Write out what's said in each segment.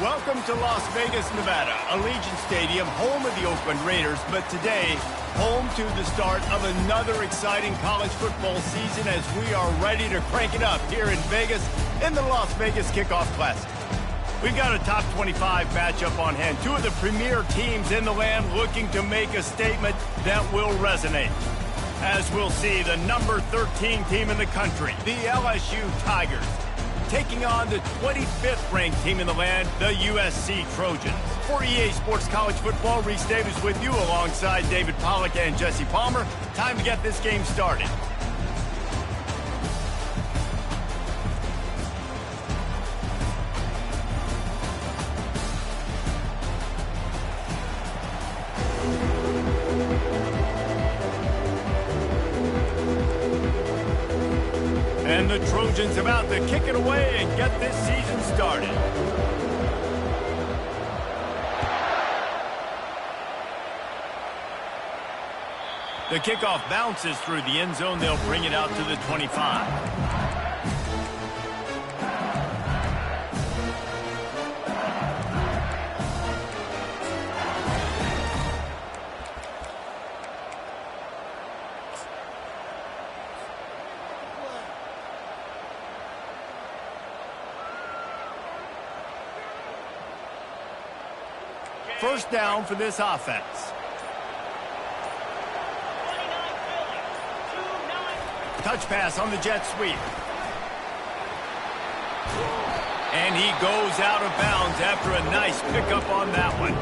Welcome to Las Vegas, Nevada, Allegiant Stadium, home of the Oakland Raiders, but today, home to the start of another exciting college football season as we are ready to crank it up here in Vegas in the Las Vegas Kickoff Classic. We've got a top 25 matchup on hand, two of the premier teams in the land looking to make a statement that will resonate. As we'll see, the number 13 team in the country, the LSU Tigers, taking on the 25th ranked team in the land, the USC Trojans. For EA Sports College Football, Reese Davis with you alongside David Pollack and Jesse Palmer. Time to get this game started. And the Trojans about to kick it away and get this season started. The kickoff bounces through the end zone. They'll bring it out to the 25. First down for this offense. Touch pass on the jet sweep. And he goes out of bounds after a nice pickup on that one.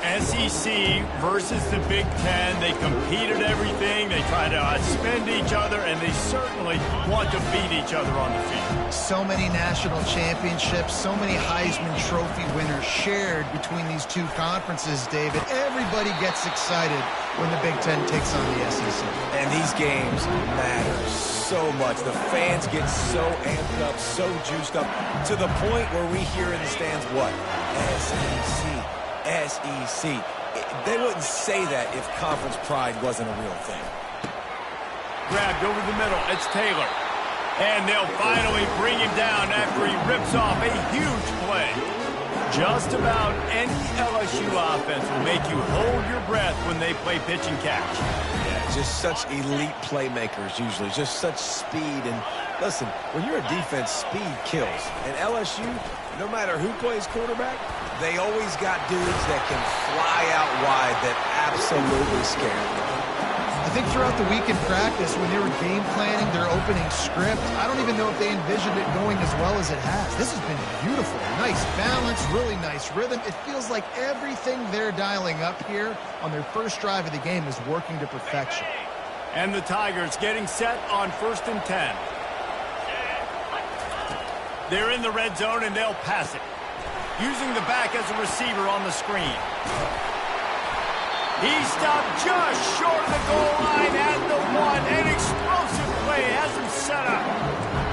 SEC versus the Big Ten. They compete at everything. They try to outspend each other, and they certainly want to beat each other on the field. So many national championships, so many Heisman Trophy winners shared between these two conferences, David. Everybody gets excited when the Big Ten takes on the SEC. And these games matter so much. The fans get so amped up, so juiced up, to the point where we hear in the stands, what? SEC. SEC. They wouldn't say that if conference pride wasn't a real thing. Grabbed over the middle. It's Taylor. And they'll finally bring him down after he rips off a huge play. Just about any LSU offense will make you hold your breath when they play pitch and catch. Yeah, just such elite playmakers usually. Just such speed. And listen, when you're a defense, speed kills. And LSU, no matter who plays quarterback, they always got dudes that can fly out wide that absolutely scare them. I think throughout the week in practice, when they were game planning their opening script, I don't even know if they envisioned it going as well as it has. This has been beautiful. Nice balance, really nice rhythm. It feels like everything they're dialing up here on their first drive of the game is working to perfection. And the Tigers getting set on 1st and 10. They're in the red zone, and they'll pass it. Using the back as a receiver on the screen. He stopped just short of the goal line at the 1. An explosive play has him set up.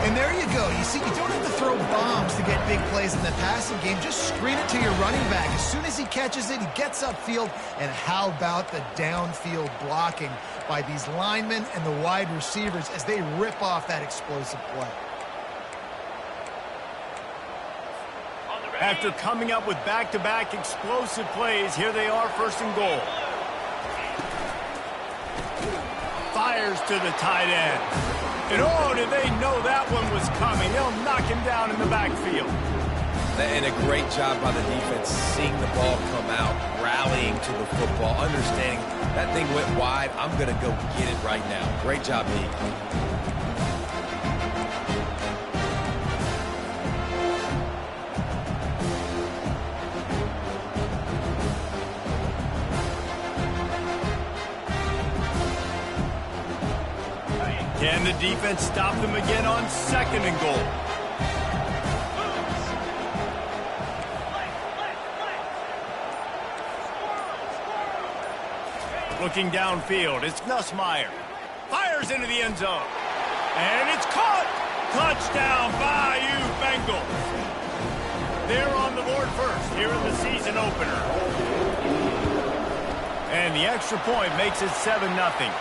And there you go. You see, you don't have to throw bombs to get big plays in the passing game. Just screen it to your running back. As soon as he catches it, he gets upfield. And how about the downfield blocking by these linemen and the wide receivers as they rip off that explosive play. After coming up with back-to-back explosive plays, here they are, 1st and goal. Fires to the tight end. And oh, did they know that one was coming? They'll knock him down in the backfield. And a great job by the defense, seeing the ball come out, rallying to the football, understanding that thing went wide. I'm going to go get it right now. Great job, D. Can And the defense stopped them again on 2nd and goal. Looking downfield, it's Nussmeier. Fires into the end zone. And it's caught. Touchdown, Bayou Bengals. They're on the board first here in the season opener. And the extra point makes it 7-0.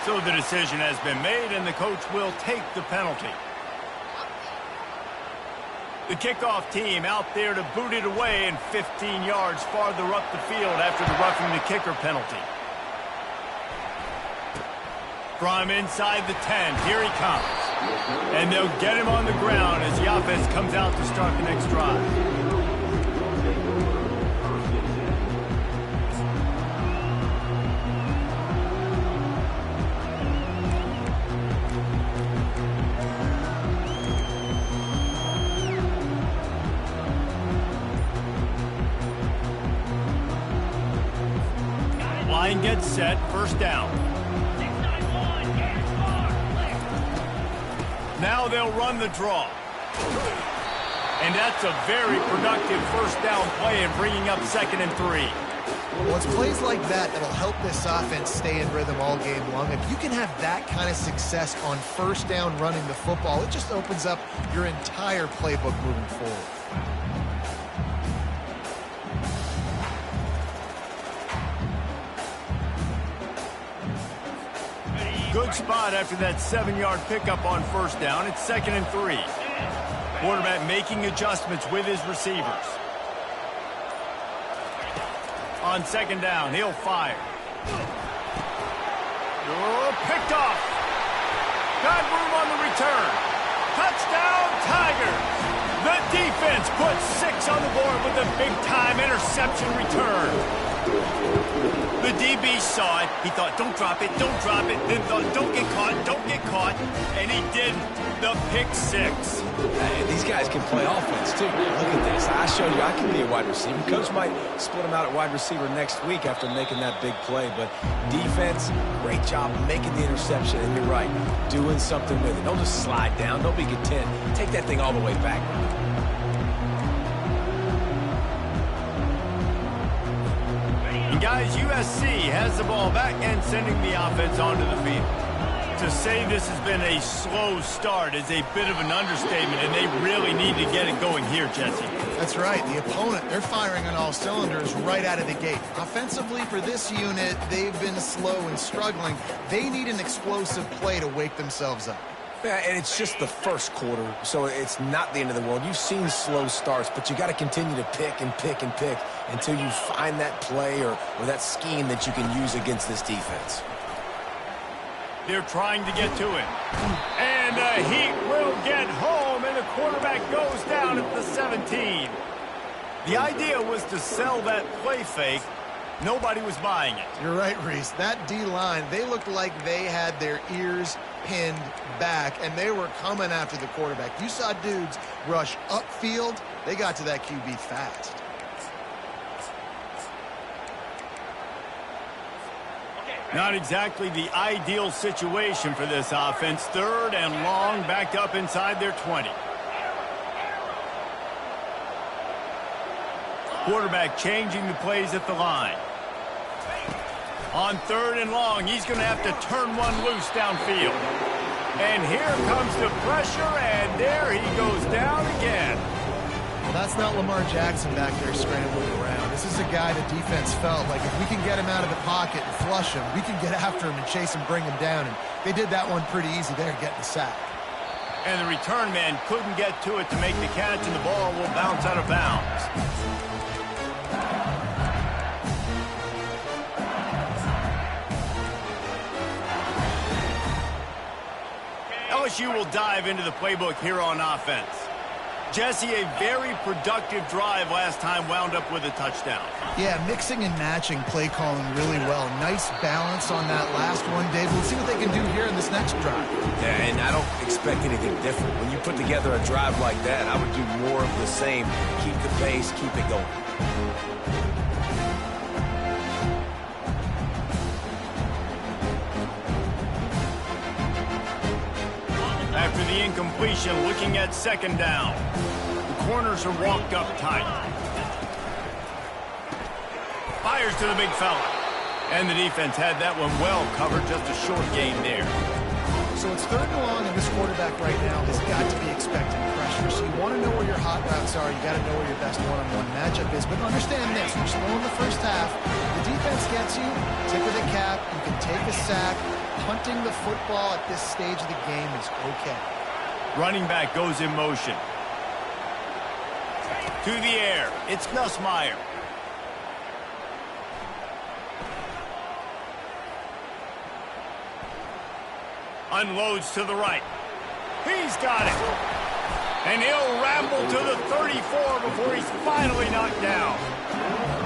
So the decision has been made, and the coach will take the penalty. The kickoff team out there to boot it away and 15 yards farther up the field after the roughing the kicker penalty. From inside the 10, here he comes. And they'll get him on the ground as the offense comes out to start the next drive. Line gets set, first down. Now they'll run the draw. And that's a very productive first down play and bringing up 2nd and 3. Well, it's plays like that that'll help this offense stay in rhythm all game long. If you can have that kind of success on first down running the football, it just opens up your entire playbook moving forward. Good spot after that 7-yard pickup on first down. It's 2nd and 3. Quarterback making adjustments with his receivers. On 2nd down, he'll fire. Oh, picked off. Got room on the return. Touchdown, Tigers. The defense puts 6 on the board with a big-time interception return. The DB saw it. He thought, don't drop it, don't drop it. Then thought, don't get caught, and he didn't. The pick 6. These guys can play offense, too. Look at this. I showed you I can be a wide receiver. Coach might split him out at wide receiver next week after making that big play. But defense, great job making the interception. And you're right, doing something with it. Don't just slide down. Don't be content. Take that thing all the way back. Guys, USC has the ball back and sending the offense onto the field. To say this has been a slow start is a bit of an understatement, and they really need to get it going here, Jesse. That's right. The opponent, they're firing on all cylinders right out of the gate. Offensively, for this unit, they've been slow and struggling. They need an explosive play to wake themselves up. Yeah, and it's just the first quarter, so it's not the end of the world. You've seen slow starts, but you got to continue to pick and pick and pick until you find that play or that scheme that you can use against this defense. They're trying to get to him. And the Heat will get home, and the quarterback goes down at the 17. The idea was to sell that play fake. Nobody was buying it. You're right, Reese. That D-line, they looked like they had their ears pinned back, and they were coming after the quarterback. You saw dudes rush upfield. They got to that QB fast. Not exactly the ideal situation for this offense. 3rd and long, backed up inside their 20. Quarterback changing the plays at the line. On 3rd and long, he's going to have to turn one loose downfield. And here comes the pressure, and there he goes down again. Well, that's not Lamar Jackson back there scrambling around. This is a guy the defense felt like if we can get him out of the pocket and flush him, we can get after him and chase him, bring him down. And they did that one pretty easy there, getting the sack. And the return man couldn't get to it to make the catch, and the ball will bounce out of bounds. LSU will dive into the playbook here on offense. Jesse, a very productive drive last time wound up with a touchdown. Yeah, mixing and matching play calling really well. Nice balance on that last one, Dave. We'll see what they can do here in this next drive. Yeah, and I don't expect anything different. When you put together a drive like that, I would do more of the same. Keep the pace, keep it going. incompletion, looking at second down. The corners are walked up tight. Fires to the big fella. And the defense had that one well covered, just a short gain there. So it's 3rd and long, and this quarterback right now has got to be expecting pressure. So you want to know where your hot routes are. You got to know where your best one-on-one matchup is. But understand this, you're slow in the first half. The defense gets you, tip of the cap, you can take a sack. Punting the football at this stage of the game is okay. Running back goes in motion. To the air, it's Nussmeier. Unloads to the right. He's got it. And he'll ramble to the 34 before he's finally knocked down.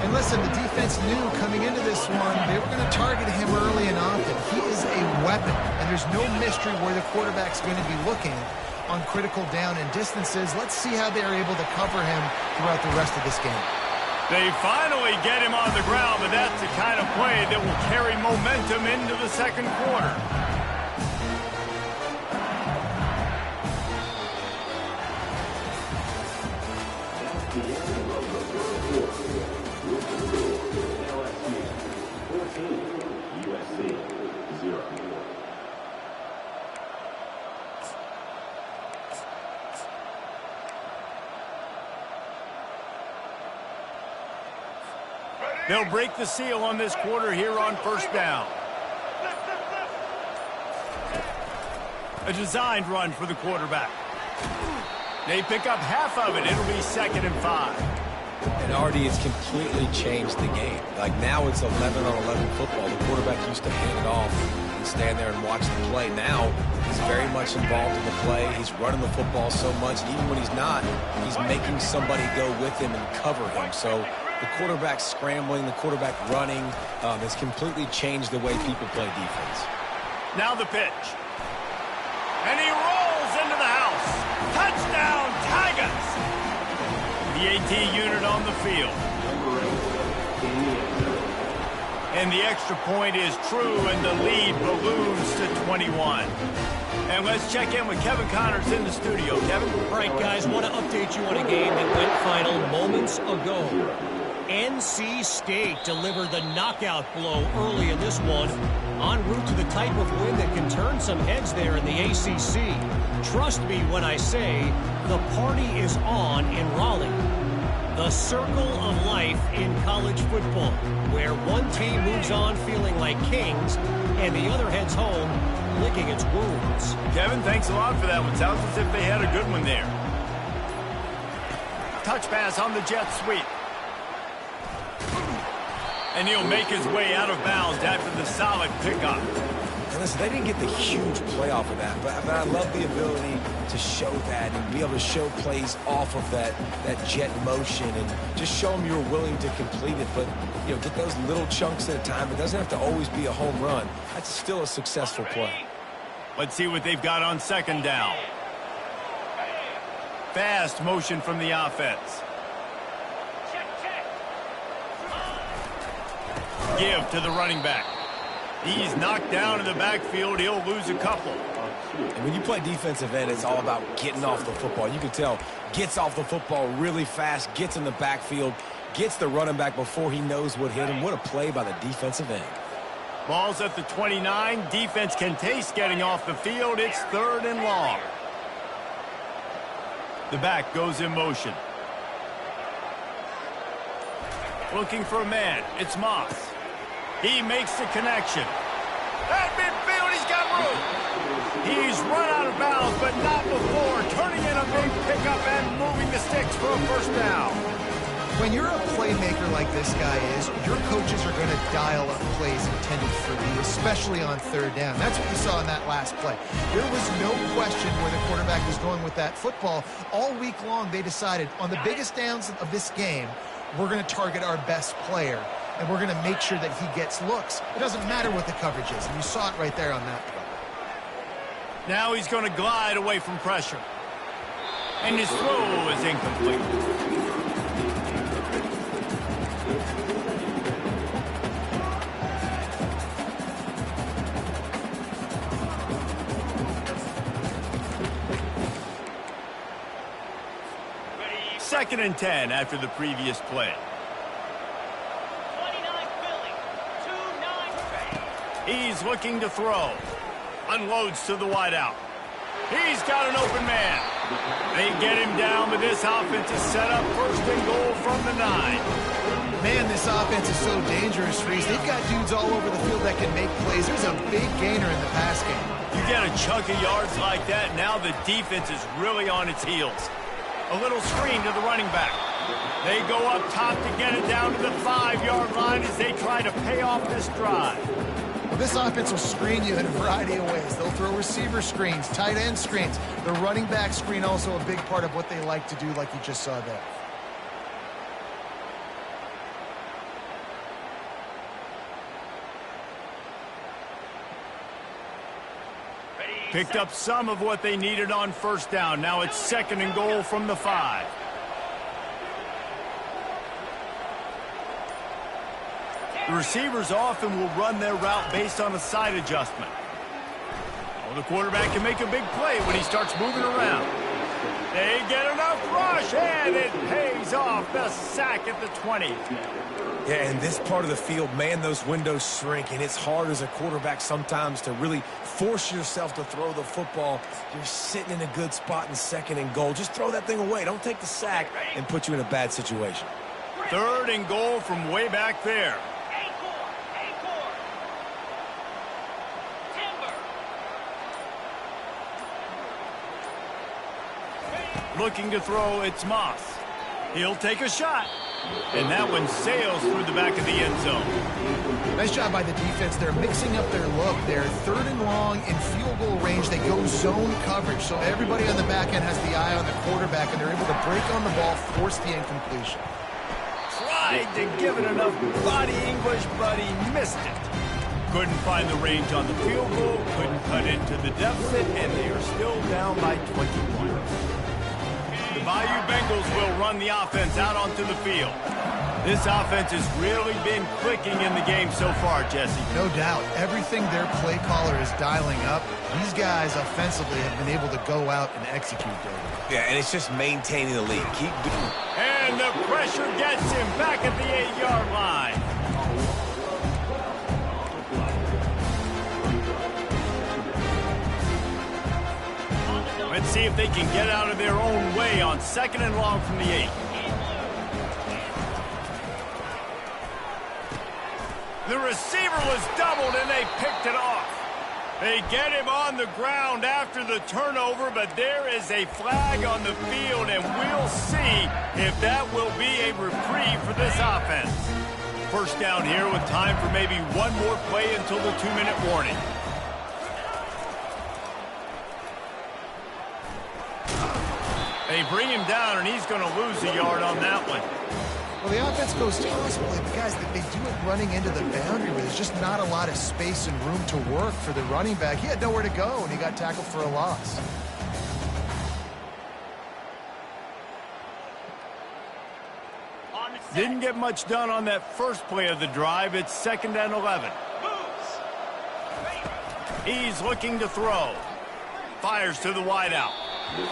And listen, the defense knew coming into this one, they were going to target him early and often. He is a weapon, and there's no mystery where the quarterback's going to be looking on critical down and distances. Let's see how they're able to cover him throughout the rest of this game. They finally get him on the ground, but that's the kind of play that will carry momentum into the second quarter. They'll break the seal on this quarter here on first down. A designed run for the quarterback. They pick up half of it. It'll be 2nd and 5. And Artie has completely changed the game. Like now it's 11-on-11 football. The quarterback used to hand it off and stand there and watch the play. Now he's very much involved in the play. He's running the football so much. Even when he's not, he's making somebody go with him and cover him. So the quarterback scrambling, the quarterback running has completely changed the way people play defense. Now the pitch. And he rolls into the house. Touchdown, Tigers! The AT unit on the field. And the extra point is true, and the lead balloons to 21. And let's check in with Kevin Connors in the studio. Kevin? All right, guys, want to update you on a game that went final moments ago. NC State delivered the knockout blow early in this one, en route to the type of win that can turn some heads there in the ACC. Trust me when I say the party is on in Raleigh. The circle of life in college football, where one team moves on feeling like kings and the other heads home licking its wounds. Kevin, thanks a lot for that one. Sounds as if they had a good one there. Touch pass on the jet sweep. And he'll make his way out of bounds after the solid pickup. And listen, they didn't get the huge play off of that, but I love the ability to show that and be able to show plays off of that jet motion and just show them you're willing to complete it. But, you know, get those little chunks at a time. It doesn't have to always be a home run. That's still a successful play. Let's see what they've got on second down. Fast motion from the offense. Give to the running back. He's knocked down in the backfield. He'll lose a couple. And when you play defensive end, it's all about getting off the football. You can tell, gets off the football really fast, gets in the backfield, gets the running back before he knows what hit him. What a play by the defensive end. Ball's at the 29. Defense can taste getting off the field. It's 3rd and long. The back goes in motion. Looking for a man. It's Moss. He makes the connection. At midfield, he's got room. He's run out of bounds, but not before turning in a big pickup and moving the sticks for a first down. When you're a playmaker like this guy is, your coaches are going to dial up plays intended for you, especially on 3rd down. That's what you saw in that last play. There was no question where the quarterback was going with that football. All week long, they decided on the biggest downs of this game, we're going to target our best player, and we're going to make sure that he gets looks. It doesn't matter what the coverage is, and you saw it right there on that play. Now he's going to glide away from pressure. And his throw is incomplete. 2nd and 10 after the previous play. 29 Philly, 2-9. He's looking to throw. Unloads to the wideout. He's got an open man. They get him down, but this offense is set up 1st and goal from the 9. Man, this offense is so dangerous, Reese. They've got dudes all over the field that can make plays. There's a big gainer in the pass game. You get a chunk of yards like that, now the defense is really on its heels. A little screen to the running back. They go up top to get it down to the 5-yard line as they try to pay off this drive. Well, this offense will screen you in a variety of ways. They'll throw receiver screens, tight end screens. The running back screen also a big part of what they like to do, like you just saw there. Picked up some of what they needed on 1st down. Now it's 2nd and goal from the 5. The receivers often will run their route based on a side adjustment. Well, the quarterback can make a big play when he starts moving around. They get enough rush, and it pays off. The sack at the 20. Yeah, in this part of the field, man, those windows shrink, and it's hard as a quarterback sometimes to really force yourself to throw the football. You're sitting in a good spot in 2nd and goal. Just throw that thing away. Don't take the sack and put you in a bad situation. 3rd and goal from way back there. Looking to throw, it's Moss. He'll take a shot. And that one sails through the back of the end zone. Nice job by the defense. They're mixing up their look. They're 3rd and long in field goal range. They go zone coverage. So everybody on the back end has the eye on the quarterback, and they're able to break on the ball, force the incompletion. Tried to give it enough body English, but he missed it. Couldn't find the range on the field goal, couldn't cut into the deficit, and they are still down by 21. The Bayou Bengals will run the offense out onto the field. This offense has really been clicking in the game so far, Jesse. No doubt. Everything their play caller is dialing up, these guys offensively have been able to go out and execute, David. Yeah, and it's just maintaining the lead. Keep doing it. And the pressure gets him back at the 8-yard line. Let's see if they can get out of their own way on 2nd and long from the 8. The receiver was doubled, and they picked it off. They get him on the ground after the turnover, but there is a flag on the field, and we'll see if that will be a reprieve for this offense. 1st down here with time for maybe one more play until the 2-minute warning. They bring him down, and he's going to lose a yard on that one. Well, the offense goes toss play, but guys, they do it running into the boundary where there's just not a lot of space and room to work for the running back. He had nowhere to go, and he got tackled for a loss. Didn't get much done on that first play of the drive. It's 2nd and 11. He's looking to throw. Fires to the wideout.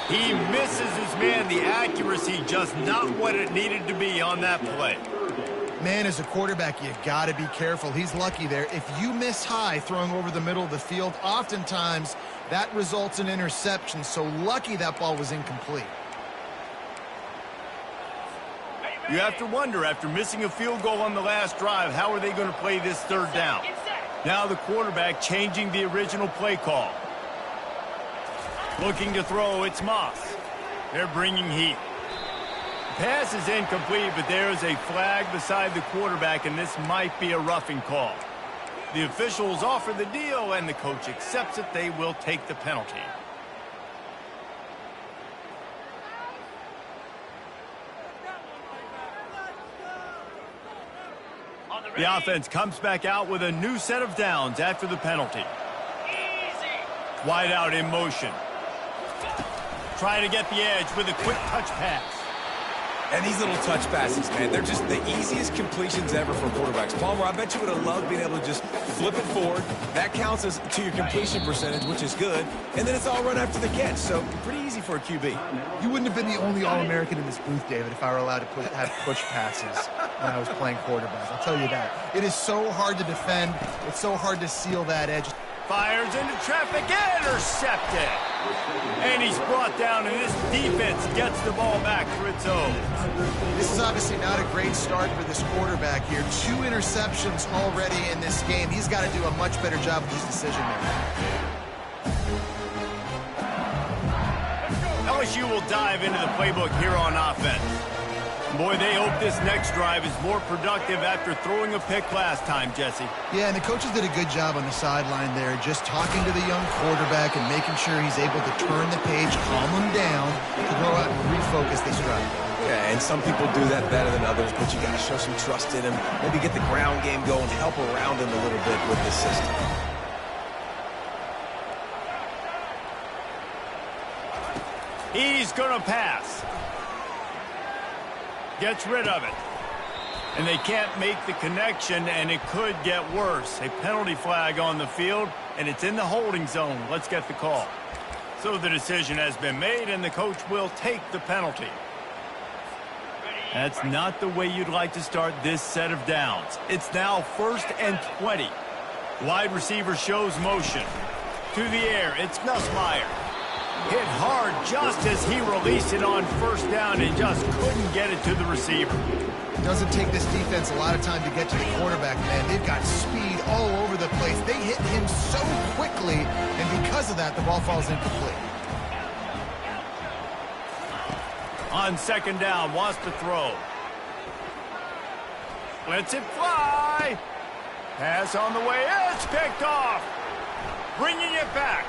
He misses his man. The accuracy just not what it needed to be on that play. Man, as a quarterback, you got to be careful. He's lucky there. If you miss high throwing over the middle of the field, oftentimes that results in interception. So lucky that ball was incomplete. You have to wonder, after missing a field goal on the last drive, how are they going to play this 3rd down? Now the quarterback changing the original play call. Looking to throw, it's Moss. They're bringing heat. Pass is incomplete, but there is a flag beside the quarterback, and this might be a roughing call. The officials offer the deal, and the coach accepts it. They will take the penalty. The offense comes back out with a new set of downs after the penalty. Wide out in motion. Trying to get the edge with a quick touch pass. And these little touch passes, man, they're just the easiest completions ever for quarterbacks. Palmer, I bet you would have loved being able to just flip it forward. That counts as to your completion percentage, which is good. And then it's all run after the catch, so pretty easy for a QB. You wouldn't have been the only All-American in this booth, David, if I were allowed to have push passes when I was playing quarterback. I'll tell you that. It is so hard to defend. It's so hard to seal that edge. Fires into traffic, intercepted. And he's brought down, and this defense gets the ball back for its own. This is obviously not a great start for this quarterback here. 2 interceptions already in this game. He's got to do a much better job with his decision-making. LSU will dive into the playbook here on offense. Boy, they hope this next drive is more productive after throwing a pick last time, Jesse. Yeah, and the coaches did a good job on the sideline there, just talking to the young quarterback and making sure he's able to turn the page, calm him down, to go out and refocus this drive. Yeah, and some people do that better than others, but you got to show some trust in him. Maybe get the ground game going, help around him a little bit with the system. He's going to pass. Gets rid of it. And they can't make the connection, and it could get worse. A penalty flag on the field, and it's in the holding zone. Let's get the call. So the decision has been made, and the coach will take the penalty. That's not the way you'd like to start this set of downs. It's now 1st and 20. Wide receiver shows motion. To the air, it's Nussmeier. Hit hard just as he released it on 1st down and just couldn't get it to the receiver. It doesn't take this defense a lot of time to get to the quarterback, man. They've got speed all over the place. They hit him so quickly, and because of that, the ball falls incomplete. On 2nd down, wants to throw. Lets it fly. Pass on the way. It's picked off. Bringing it back.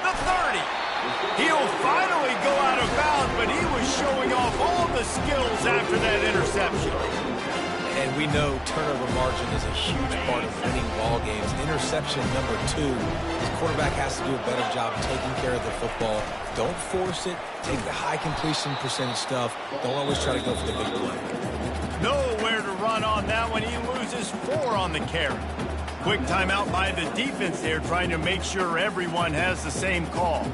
The 30. He'll finally go out of bounds, but he was showing off all the skills after that interception. And we know turnover margin is a huge part of winning ball games. Interception number 2. The quarterback has to do a better job taking care of the football. Don't force it. Take the high completion percentage stuff. Don't always try to go for the big play. Nowhere to run on that one. He loses 4 on the carry. Quick timeout by the defense there, trying to make sure everyone has the same call.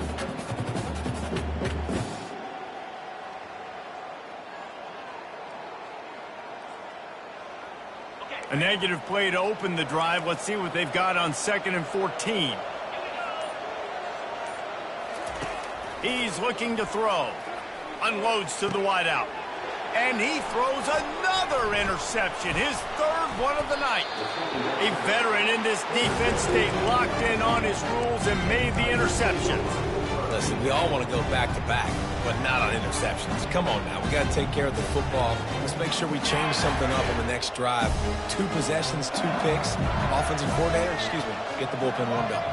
A negative play to open the drive. Let's see what they've got on 2nd and 14. He's looking to throw. Unloads to the wideout. And he throws another interception, his 3rd one of the night. A veteran in this defense stayed locked in on his rules and made the interceptions. Listen, we all want to go back-to-back, but not on interceptions. Come on now, we got to take care of the football. Let's make sure we change something up on the next drive. 2 possessions, 2 picks. Offensive coordinator, get the bullpen warmed up.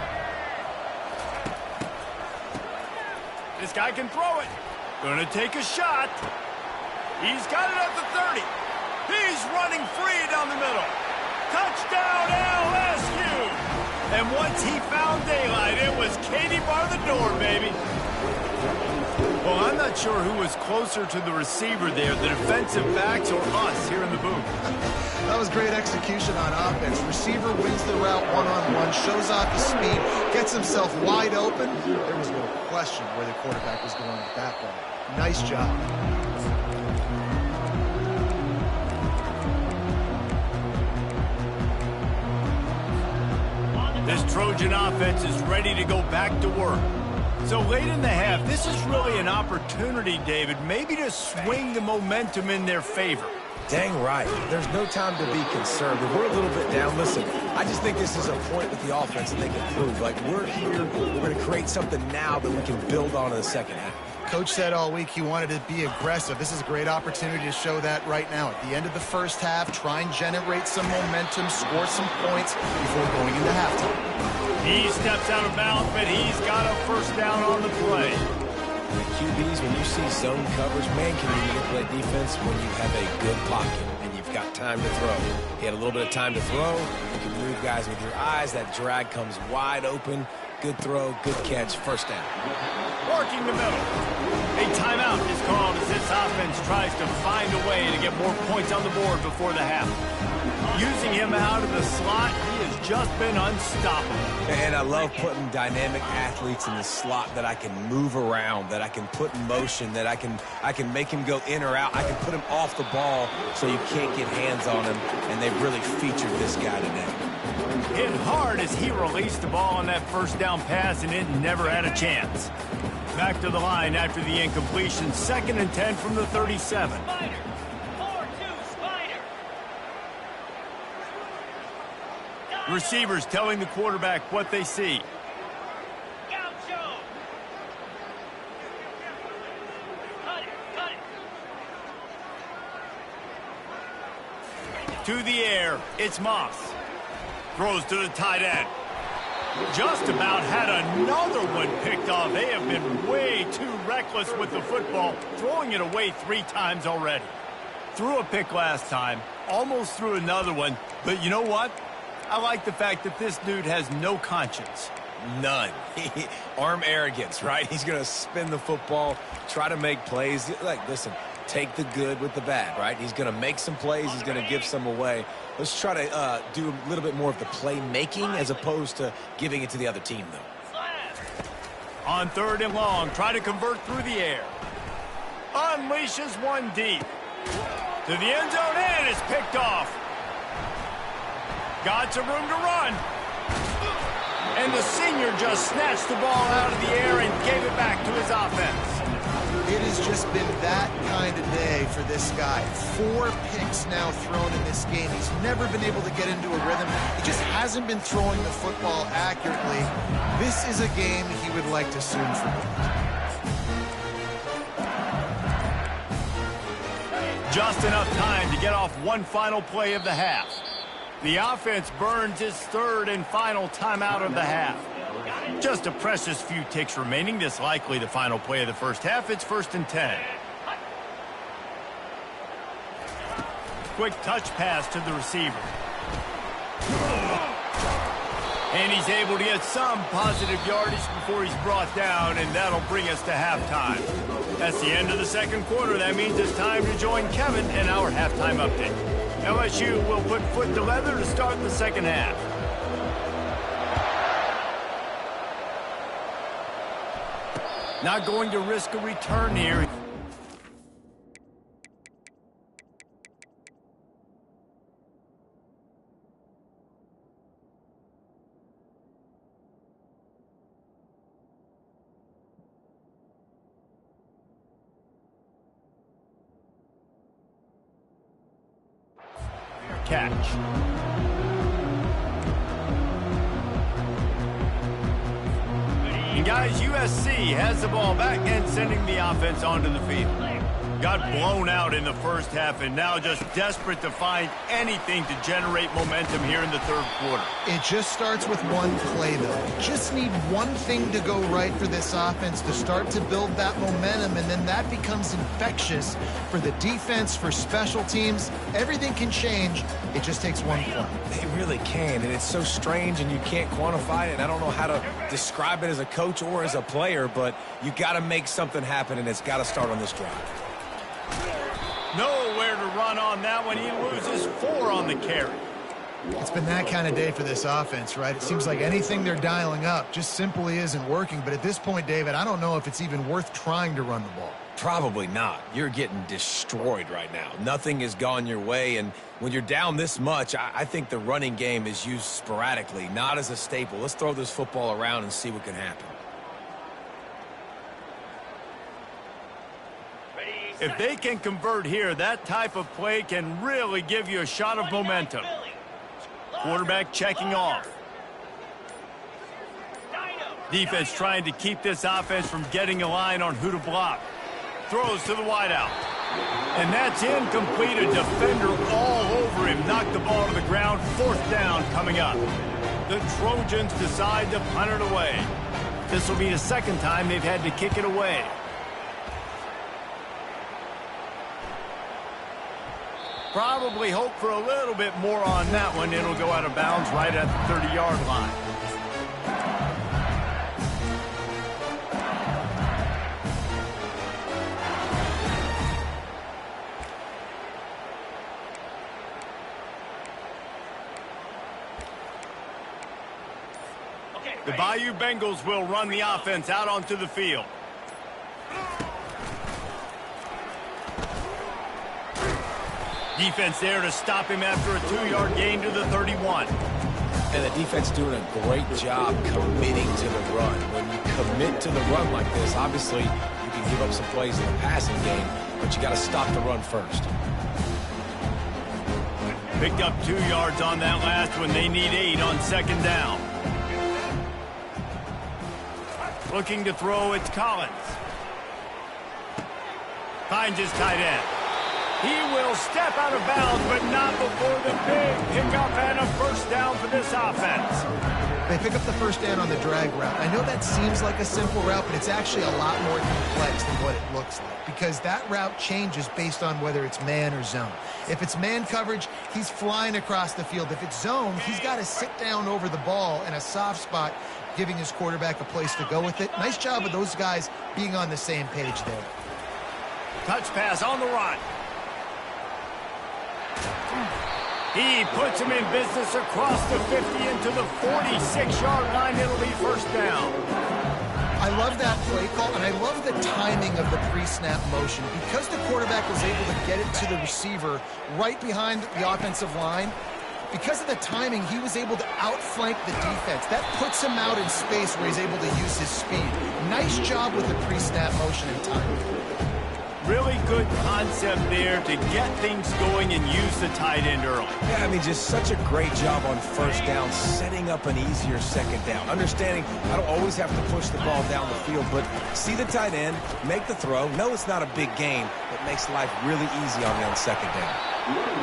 This guy can throw it. Gonna take a shot. He's got it at the 30. He's running free down the middle. Touchdown, LSU! And once he found daylight, it was Katie bar the door, baby. Well, I'm not sure who was closer to the receiver there, the defensive backs or us here in the booth. That was great execution on offense. Receiver wins the route one-on-one, shows off his speed, gets himself wide open. There was no question where the quarterback was going with that ball. Nice job. This Trojan offense is ready to go back to work. So late in the half, this is really an opportunity, David, maybe to swing the momentum in their favor. Dang right. There's no time to be concerned. If we're a little bit down, listen, I just think this is a point with the offense that they can prove. Like, we're here, we're going to create something now that we can build on in the second half. Coach said all week he wanted to be aggressive. This is a great opportunity to show that right now. At the end of the first half, try and generate some momentum, score some points before going into halftime. He steps out of bounds, but he's got a 1st down on the play. The QBs, when you see zone coverage, man, can you manipulate defense when you have a good pocket and you've got time to throw. He had a little bit of time to throw. You can move guys with your eyes. That drag comes wide open. Good throw, good catch, 1st down. Working the middle. A timeout is called as this offense tries to find a way to get more points on the board before the half. Using him out of the slot, he has just been unstoppable. And I love putting dynamic athletes in the slot that I can move around, that I can put in motion, that I can make him go in or out. I can put him off the ball so you can't get hands on him, and they've really featured this guy today. Hit hard as he released the ball on that first down pass, and it never had a chance. Back to the line after the incompletion. 2nd and 10 from the 37. Receivers telling the quarterback what they see. To the air, it's Moss. Throws to the tight end. Just about had another one picked off. They have been way too reckless with the football, throwing it away 3 times already. Threw a pick last time, almost threw another one, but you know what? I like the fact that this dude has no conscience. None. Arm arrogance, right? He's going to spin the football, try to make plays. Like, listen, take the good with the bad, right? He's going to make some plays. He's going to give some away. Let's try to do a little bit more of the playmaking as opposed to giving it to the other team, though. On 3rd and long, try to convert through the air. Unleashes one deep. To the end zone, and it's picked off. Got some room to run. And the senior just snatched the ball out of the air and gave it back to his offense. It has just been that kind of day for this guy. 4 picks now thrown in this game. He's never been able to get into a rhythm. He just hasn't been throwing the football accurately. This is a game he would like to soon forget. Just enough time to get off one final play of the half. The offense burns its 3rd and final timeout of the half. Just a precious few ticks remaining. This likely the final play of the first half. It's 1st and 10. Quick touch pass to the receiver. And he's able to get some positive yardage before he's brought down, and that'll bring us to halftime. That's the end of the 2nd quarter. That means it's time to join Kevin in our halftime update. LSU will put foot to leather to start the 2nd half. Not going to risk a return here. Catch. And guys, USC has the ball back and sending the offense onto the field. Got blown out in the first half and now just desperate to find anything to generate momentum here in the 3rd quarter. It just starts with one play, though. Just need one thing to go right for this offense to start to build that momentum, and then that becomes infectious for the defense, for special teams. Everything can change. It just takes one play. They really can, and it's so strange, and you can't quantify it, and I don't know how to describe it as a coach or as a player, but you got to make something happen, and it's got to start on this drive. Nowhere to run on that one. He loses 4 on the carry. It's been that kind of day for this offense, right? It seems like anything they're dialing up just simply isn't working. But at this point, David, I don't know if it's even worth trying to run the ball. Probably not. You're getting destroyed right now. Nothing has gone your way, and when you're down this much, I think the running game is used sporadically, not as a staple. Let's throw this football around and see what can happen. If they can convert here, that type of play can really give you a shot of momentum. Quarterback checking off. Defense trying to keep this offense from getting a line on who to block. Throws to the wideout. And that's incomplete. A defender all over him. Knocked the ball to the ground. 4th down coming up. The Trojans decide to punt it away. This will be the 2nd time they've had to kick it away. Probably hope for a little bit more on that one. It'll go out of bounds right at the 30-yard line. The Bayou Bengals will run the offense out onto the field. Defense there to stop him after a 2-yard gain to the 31. And the defense doing a great job committing to the run. When you commit to the run like this, obviously you can give up some plays in the passing game, but you got to stop the run first. Picked up 2 yards on that last one. They need 8 on second down. Looking to throw, it's Collins. Finds his tight end. He will step out of bounds, but not before the big pickup and a first down for this offense. They pick up the first down on the drag route. I know that seems like a simple route, but it's actually a lot more complex than what it looks like, because that route changes based on whether it's man or zone. If it's man coverage, he's flying across the field. If it's zone, he's got to sit down over the ball in a soft spot, giving his quarterback a place to go with it. Nice job of those guys being on the same page there. Touch pass on the run. He puts him in business across the 50 into the 46-yard line. It'll be first down. I love that play call, and I love the timing of the pre-snap motion. Because the quarterback was able to get it to the receiver right behind the offensive line, because of the timing, he was able to outflank the defense. That puts him out in space where he's able to use his speed. Nice job with the pre-snap motion and timing. Really good concept there to get things going and use the tight end early. Yeah, I mean, just such a great job on first down, setting up an easier second down. Understanding I don't always have to push the ball down the field, but see the tight end, make the throw. No, it's not a big gain, but makes life really easy on me on second down.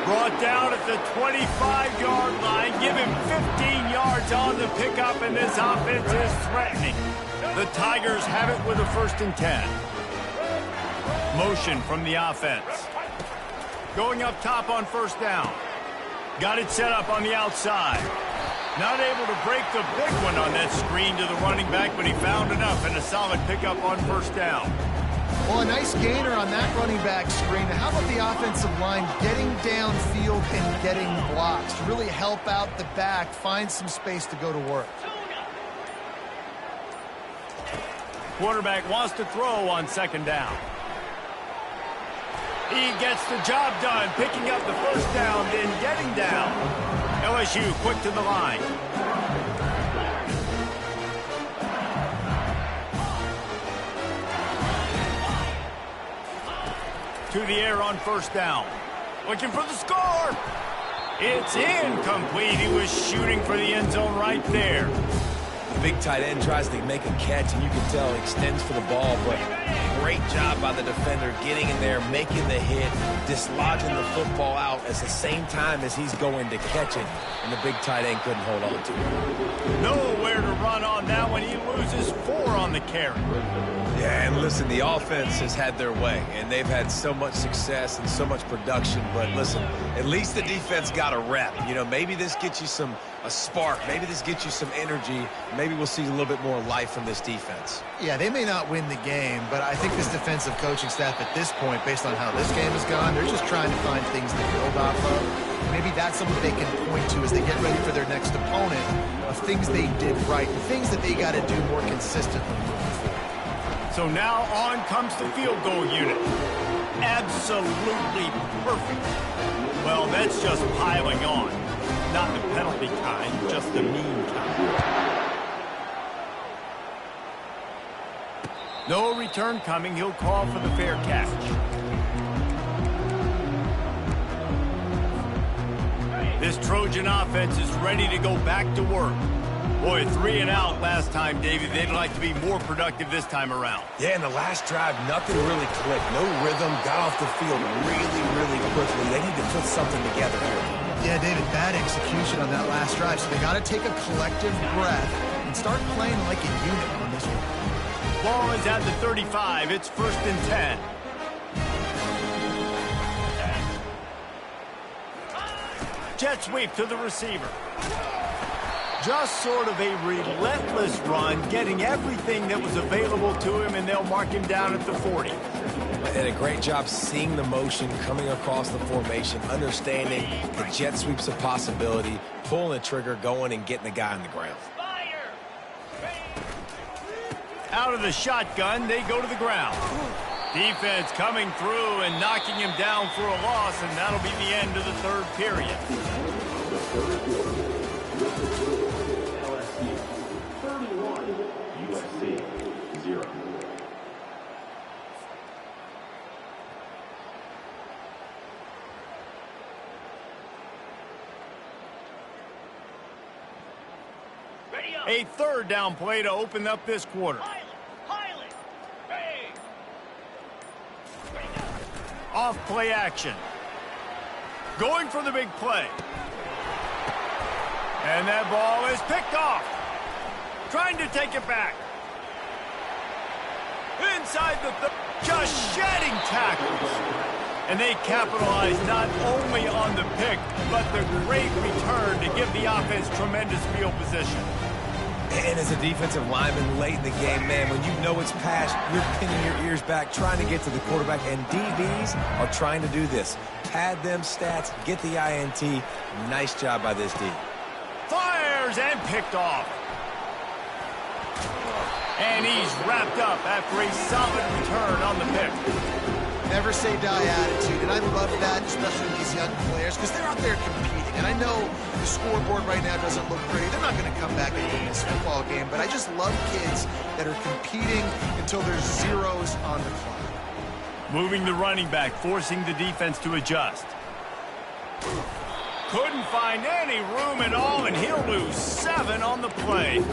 Brought down at the 25-yard line. Give him 15 yards on the pickup, and this offense is threatening. The Tigers have it with a 1st and 10. Motion from the offense. Going up top on first down. Got it set up on the outside. Not able to break the big one on that screen to the running back, but he found enough and a solid pickup on first down. Well, a nice gainer on that running back screen. How about the offensive line getting downfield and getting blocks to really help out the back, find some space to go to work? Quarterback wants to throw on second down. He gets the job done, picking up the first down, then getting down. LSU quick to the line. To the air on first down. Looking for the score. It's incomplete. He was shooting for the end zone right there. The big tight end tries to make a catch, and you can tell he extends for the ball, but great job by the defender getting in there, making the hit, dislodging the football out at the same time as he's going to catch it, and the big tight end couldn't hold on to it. Nowhere to run on that one. He loses 4 on the carry. Yeah, and listen, the offense has had their way, and they've had so much success and so much production, but listen, at least the defense got a rep. You know, maybe this gets you a spark. Maybe this gets you some energy. Maybe we'll see a little bit more life from this defense. Yeah, they may not win the game, but I think this defensive coaching staff at this point, based on how this game has gone, they're just trying to find things to build off of. Maybe that's something they can point to as they get ready for their next opponent, of things they did right and things that they got to do more consistently. So now on comes the field goal unit. Absolutely perfect. Well, that's just piling on. Not the penalty kind, just the mean kind. No return coming. He'll call for the fair catch. This Trojan offense is ready to go back to work. Boy, 3 and out last time, Davey. They'd like to be more productive this time around. Yeah, in the last drive, nothing really clicked. No rhythm, got off the field really quickly. They need to put something together here. Yeah, David, bad execution on that last drive. So they got to take a collective breath and start playing like a unit on this one. Ball is at the 35. It's 1st and 10. Jet sweep to the receiver. Just sort of a relentless run, getting everything that was available to him, and they'll mark him down at the 40. And a great job seeing the motion, coming across the formation, understanding the jet sweep's a possibility, pulling the trigger, going and getting the guy on the ground. Out of the shotgun, they go to the ground. Defense coming through and knocking him down for a loss, and that'll be the end of the third period. LSU 31, USC 0. A third down play to open up this quarter. Off play action. Going for the big play. And that ball is picked off. Trying to take it back. Inside the just shedding tackles. And they capitalize not only on the pick, but the great return to give the offense tremendous field position. And as a defensive lineman late in the game, man, when you know it's past, you're pinning your ears back, trying to get to the quarterback, and DBs are trying to do this. Pad them stats, get the INT. Nice job by this D. Fires and picked off. And he's wrapped up after a solid return on the pick. Never say die attitude, and I love that, especially with these young players, because they're out there competing. And I know the scoreboard right now doesn't look pretty. They're not going to come back and win this football game, but I just love kids that are competing until there's zeros on the clock. Moving the running back, forcing the defense to adjust. Couldn't find any room at all, and he'll lose 7 on the play.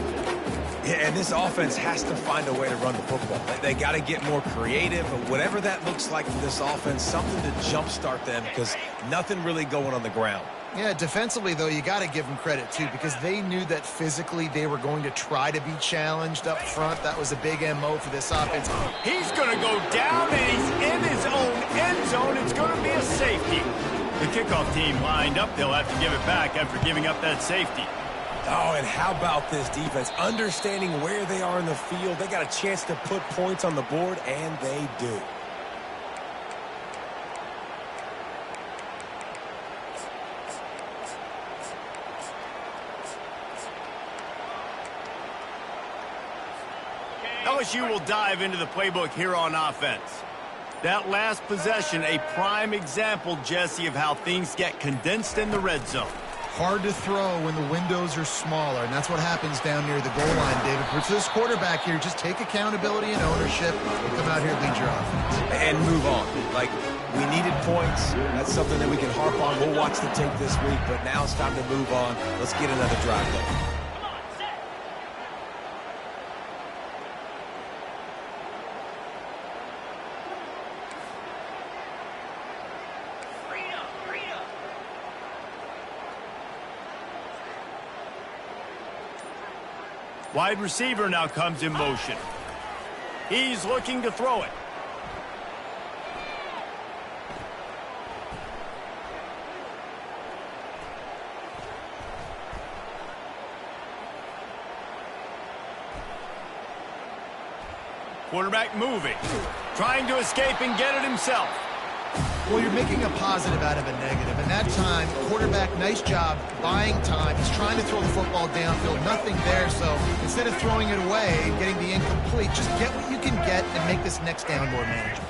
Yeah, and this offense has to find a way to run the football. They got to get more creative, but whatever that looks like for this offense, something to jumpstart them, because nothing really going on the ground. Yeah, defensively, though, you got to give them credit, too, because they knew that physically they were going to try to be challenged up front. That was a big MO for this offense. He's going to go down, and he's in his own end zone. It's going to be a safety. The kickoff team lined up. They'll have to give it back after giving up that safety. Oh, and how about this defense? Understanding where they are in the field. They got a chance to put points on the board, and they do. LSU will dive into the playbook here on offense. That last possession, a prime example, Jesse, of how things get condensed in the red zone. Hard to throw when the windows are smaller, and that's what happens down near the goal line, David. For this quarterback here, just take accountability and ownership and come out here and lead your offense. And move on. Like, we needed points. That's something that we can harp on. We'll watch the tape this week, but now it's time to move on. Let's get another drive going. Wide receiver now comes in motion. He's looking to throw it. Quarterback moving. Trying to escape and get it himself. Well, you're making a positive out of a negative. And that time, quarterback, nice job buying time. He's trying to throw the football downfield. Nothing there, so instead of throwing it away and getting the incomplete, just get what you can get and make this next down more manageable.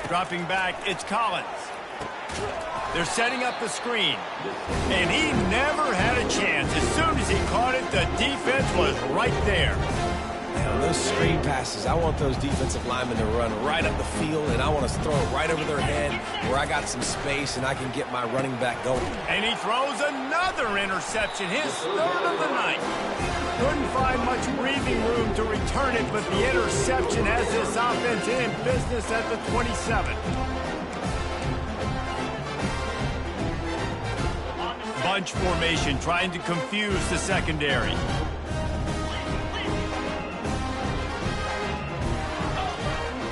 Dropping back, it's Collins. They're setting up the screen. And he never had a chance. As soon as he caught it, the defense was right there. Man, those screen passes, I want those defensive linemen to run right up the field, and I want to throw it right over their head where I got some space and I can get my running back going. And he throws another interception, his third of the night. Couldn't find much breathing room to return it, but the interception has this offense in business at the 27. Bunch formation trying to confuse the secondary.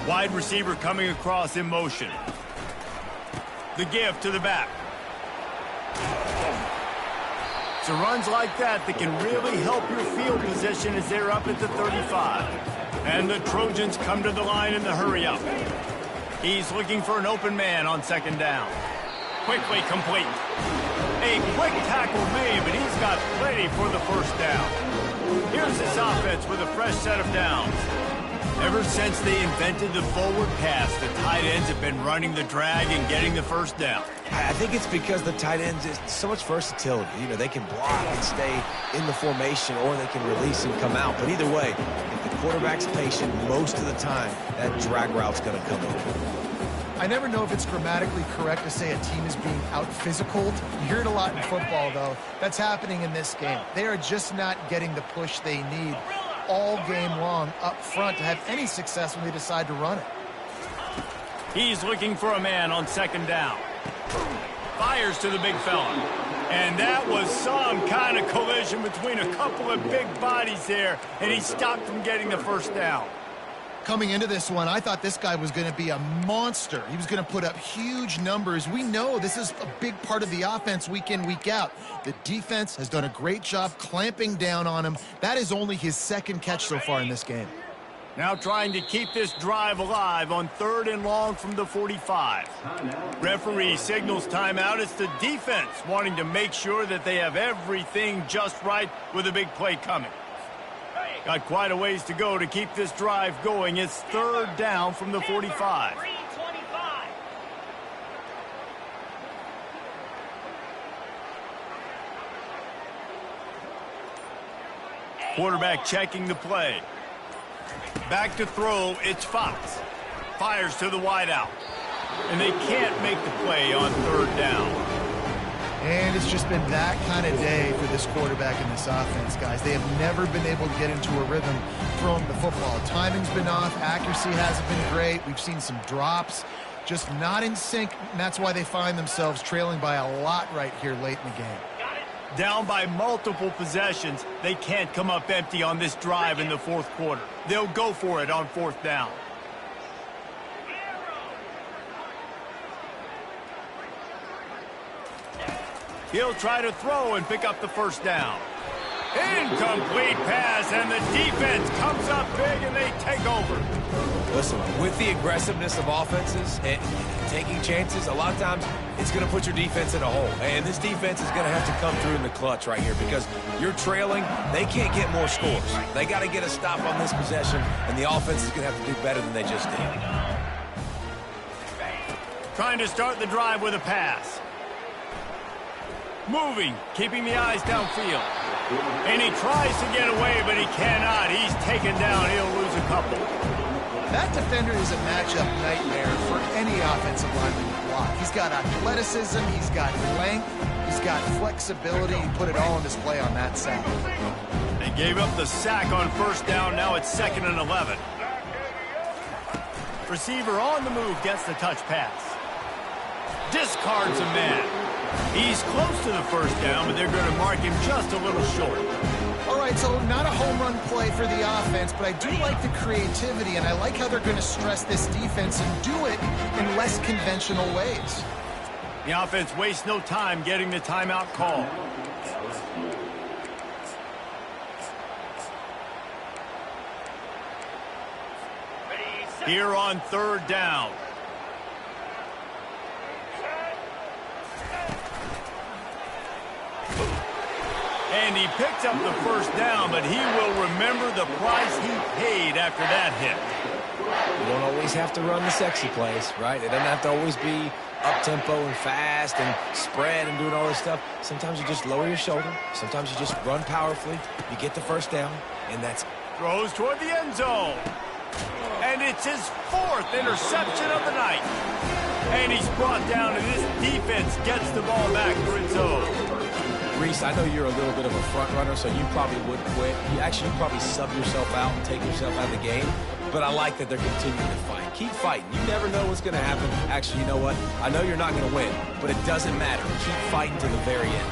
Wide receiver coming across in motion. The give to the back. So runs like that can really help your field position as they're up at the 35. And the Trojans come to the line in the hurry-up. He's looking for an open man on second down. Quickly complete. A quick tackle made, but he's got plenty for the first down. Here's this offense with a fresh set of downs. Ever since they invented the forward pass, the tight ends have been running the drag and getting the first down. I think it's because the tight ends is so much versatility. You know, they can block and stay in the formation, or they can release and come out. But either way, if the quarterback's patient most of the time, that drag route's going to come over. I never know if it's grammatically correct to say a team is being out-physicaled. You hear it a lot in football, though. That's happening in this game. They are just not getting the push they need all game long up front to have any success when they decide to run it. He's looking for a man on second down. Fires to the big fella. And that was some kind of collision between a couple of big bodies there, and he stopped from getting the first down. Coming into this one, I thought this guy was going to be a monster. He was going to put up huge numbers. We know this is a big part of the offense week in, week out. The defense has done a great job clamping down on him. That is only his second catch so far in this game. Now trying to keep this drive alive on 3rd and long from the 45. Referee signals timeout. It's the defense wanting to make sure that they have everything just right with a big play coming. Got quite a ways to go to keep this drive going. It's 3rd down from the 45. Quarterback checking the play. Back to throw, it's Fox. Fires to the wideout. And they can't make the play on 3rd down. And it's just been that kind of day for this quarterback in this offense, guys. They have never been able to get into a rhythm throwing the football. Timing's been off. Accuracy hasn't been great. We've seen some drops. Just not in sync, and that's why they find themselves trailing by a lot right here late in the game. Down by multiple possessions, they can't come up empty on this drive in the 4th quarter. They'll go for it on 4th down. He'll try to throw and pick up the first down. Incomplete pass, and the defense comes up big, and they take over. Listen, with the aggressiveness of offenses and taking chances, a lot of times it's going to put your defense in a hole. And this defense is going to have to come through in the clutch right here because you're trailing. They can't get more scores. They got to get a stop on this possession, and the offense is going to have to do better than they just did. Trying to start the drive with a pass. Moving, keeping the eyes downfield. And he tries to get away, but he cannot. He's taken down. He'll lose a couple. That defender is a matchup nightmare for any offensive lineman to block. He's got athleticism, he's got length, he's got flexibility. He put it all on display on that sack. They gave up the sack on 1st down. Now it's 2nd and 11. Receiver on the move gets the touch pass. Discards a man. He's close to the 1st down, but they're going to mark him just a little short. All right, so not a home run play for the offense, but I do like the creativity, and I like how they're going to stress this defense and do it in less conventional ways. The offense wastes no time getting the timeout call. Here on 3rd down. And he picks up the 1st down, but he will remember the price he paid after that hit. You don't always have to run the sexy plays, right? It doesn't have to always be up-tempo and fast and spread and doing all this stuff. Sometimes you just lower your shoulder. Sometimes you just run powerfully. You get the 1st down, and that's... Throws toward the end zone. And it's his 4th interception of the night. And he's brought down, and this defense gets the ball back for its own. Reese, I know you're a little bit of a front runner, so you probably would quit. You probably sub yourself out and take yourself out of the game. But I like that they're continuing to fight. Keep fighting. You never know what's going to happen. Actually, you know what? I know you're not going to win, but it doesn't matter. Keep fighting to the very end.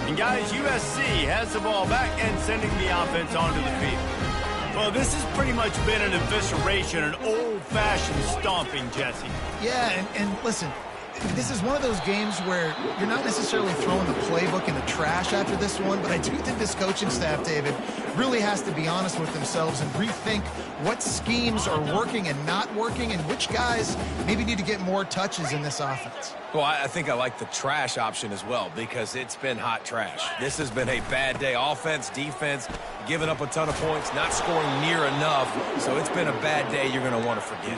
And guys, USC has the ball back and sending the offense onto the field. Well, this has pretty much been an evisceration, an old-fashioned stomping, Jesse. Yeah, and listen, this is one of those games where you're not necessarily throwing the playbook in the trash after this one, but I do think this coaching staff, David, really has to be honest with themselves and rethink what schemes are working and not working and which guys maybe need to get more touches in this offense. Well, I think I like the trash option as well because it's been hot trash. This has been a bad day. Offense, defense, giving up a ton of points, not scoring near enough. So it's been a bad day you're going to want to forget.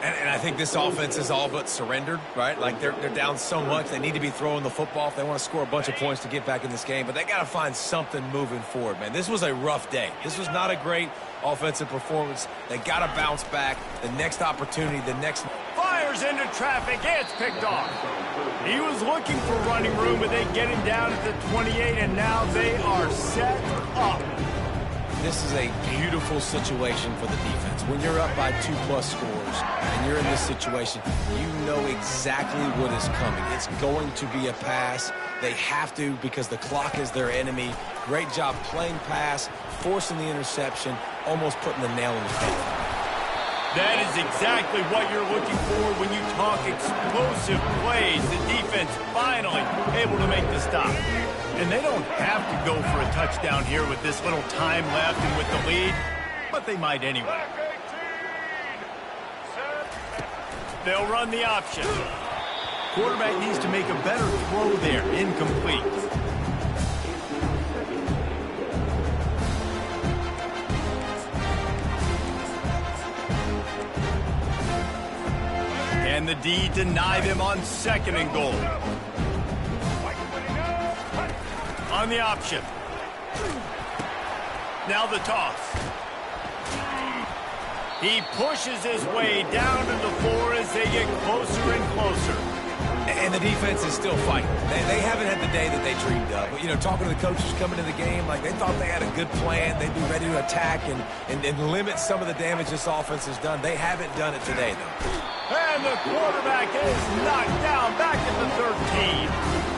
And I think this offense is all but surrendered, right? Like they're down so much. They need to be throwing the football if they want to score a bunch of points to get back in this game. But they got to find something moving forward, man. This was a rough day. This was not a great offensive performance. They got to bounce back. The next opportunity, the next... Fires into traffic. It's picked off. He was looking for running room, but they get him down at the 28, and now they are set up. This is a beautiful situation for the defense. When you're up by 2+ scores and you're in this situation, you know exactly what is coming. It's going to be a pass. They have to because the clock is their enemy. Great job playing pass, forcing the interception, almost putting the nail in the coffin. That is exactly what you're looking for when you talk explosive plays. The defense finally able to make the stop. And they don't have to go for a touchdown here with this little time left and with the lead, but they might anyway. They'll run the option. Quarterback needs to make a better throw there. Incomplete. And the D denied him on 2nd and goal. On the option. Now the toss. He pushes his way down to the floor as they get closer and closer. And the defense is still fighting. They haven't had the day that they dreamed of. But, you know, talking to the coaches coming to the game, like they thought they had a good plan. They'd be ready to attack and limit some of the damage this offense has done. They haven't done it today, though. And the quarterback is knocked down back at the 13.